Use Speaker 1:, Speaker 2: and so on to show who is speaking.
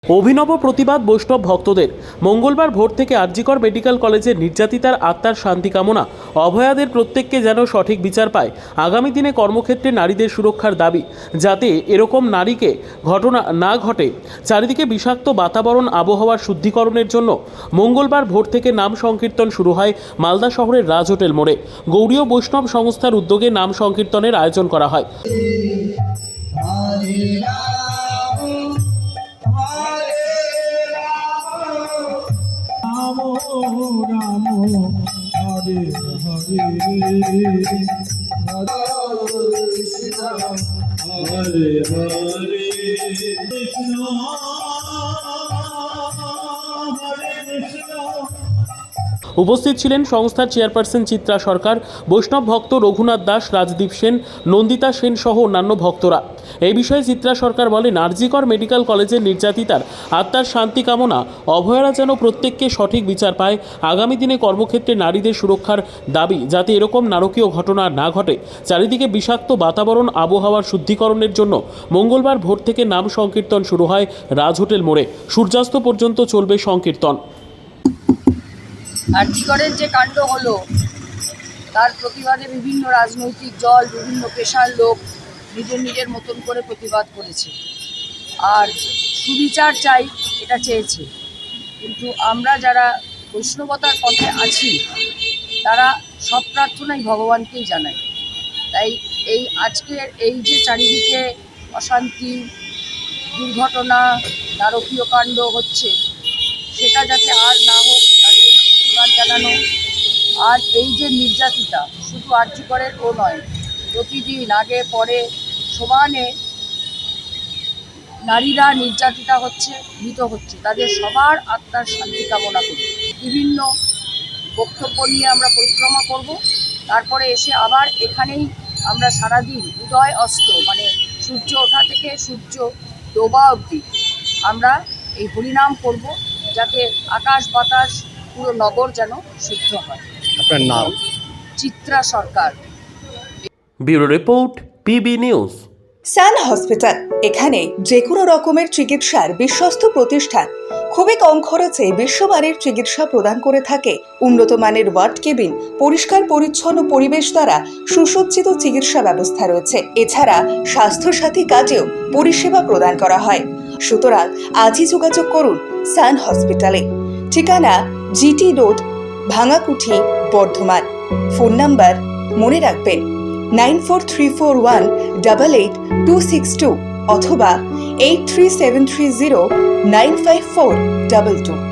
Speaker 1: অভিনব প্রতিবাদ বৈষ্ণব ভক্তদের। মঙ্গলবার ভোর থেকে আরজিকর মেডিকেল কলেজের নির্যাতিতার আত্মার শান্তি কামনা, অভয়াদের প্রত্যেককে যেন সঠিক বিচার পায়, আগামী দিনে কর্মক্ষেত্রে নারীদের সুরক্ষার দাবি, যাতে এরকম নারীকে ঘটনা না ঘটে। চারিদিকে বিষাক্ত বাতাবরণ আবহাওয়ার শুদ্ধিকরণের জন্য মঙ্গলবার ভোর থেকে নাম সংকীর্তন শুরু হয় মালদা শহরের রাজ হোটেল মোড়ে। গৌড়ীয় বৈষ্ণব সংস্থার উদ্যোগে নাম সংকীর্তনের আয়োজন করা হয়।
Speaker 2: রাম রাম হরে হরে হরে হরে কৃষ্ণ হরে কৃষ্ণ।
Speaker 1: উপস্থিত ছিলেন সংস্থার চেয়ারপারসন চিত্রা সরকার, বৈষ্ণব ভক্ত রঘুনাথ দাস, রাজদীপ সেন, নন্দিতা সেন সহ অন্যান্য ভক্তরা। এই বিষয়ে চিত্রা সরকার বলেন, আরজিকর মেডিকেল কলেজের নির্যাতিতার আত্মার শান্তি কামনা, অভয়ারা যেন প্রত্যেককে সঠিক বিচার পায়, আগামী দিনে কর্মক্ষেত্রে নারীদের সুরক্ষার দাবি, যাতে এরকম নারকীয় ঘটনা না ঘটে। চারিদিকে বিষাক্ত বাতাবরণ আবহাওয়ার শুদ্ধিকরণের জন্য মঙ্গলবার ভোর থেকে নাম সংকীর্তন শুরু হয় রাজ হোটেল মোড়ে। সূর্যাস্ত পর্যন্ত চলবে সংকীর্তন।
Speaker 3: আরজিকরের যে কাণ্ড হলো, তার প্রতিবাদে বিভিন্ন রাজনৈতিক দল, বিভিন্ন পেশার লোক নিজের মতন করে প্রতিবাদ করেছে, আর সুবিচার চাই এটা চেয়েছে। কিন্তু আমরা যারা বৈষ্ণবতার পথে আছি, তারা সব প্রার্থনাই ভগবানকেই জানাই। তাই আজকের এই যে চারিদিকে অশান্তি, দুর্ঘটনা, নারকীয় কাণ্ড হচ্ছে, সেটা যাতে আর না হোক তার জন্য প্রতিবাদ জানানো। আর এই যে নির্যাতিতা, শুধু আরজিকরের ও নয়, প্রতিদিন আগে পরে সমানে নারীরা নির্যাতিতা হচ্ছে, মৃত হচ্ছে। তাদের সবার আত্মার শান্তি কামনা করি। বিভিন্ন বক্তব্য নিয়ে আমরা পরিক্রমা করব, তারপরে এসে আবার এখানেই আমরা সারাদিন উদয় অস্ত, মানে সূর্য ওঠা থেকে সূর্য ডোবা অবধি আমরা এই হরিনাম করব, যাতে আকাশ বাতাস পুরো নগর যেন শুদ্ধ হয়।
Speaker 4: আপনার নাম?
Speaker 3: Chitra Sarkar.
Speaker 1: Bureau report, PB news.
Speaker 5: Sun hospital, এখানে যে কোনো রকমের চিকিৎসার বিশ্বস্ত প্রতিষ্ঠান। খুবই কম খরচে বিশ্বমানের চিকিৎসা প্রদান করে থাকে। উন্নত মানের ওয়ার্ড কেবিন, পরিষ্কার পরিচ্ছন্ন পরিবেশ দ্বারা সুসজ্জিত চিকিৎসা ব্যবস্থা রয়েছে। এছাড়া স্বাস্থ্যসাথী কাজেও পরিষেবা প্রদান করা হয়। সুতরাং আজই যোগাযোগ করুন সান হসপিটালে। ঠিকানা GT road, Bhangakuthi, Bardhaman. Phone number মনে রাখবেন 9434188262 অথবা 83730954222।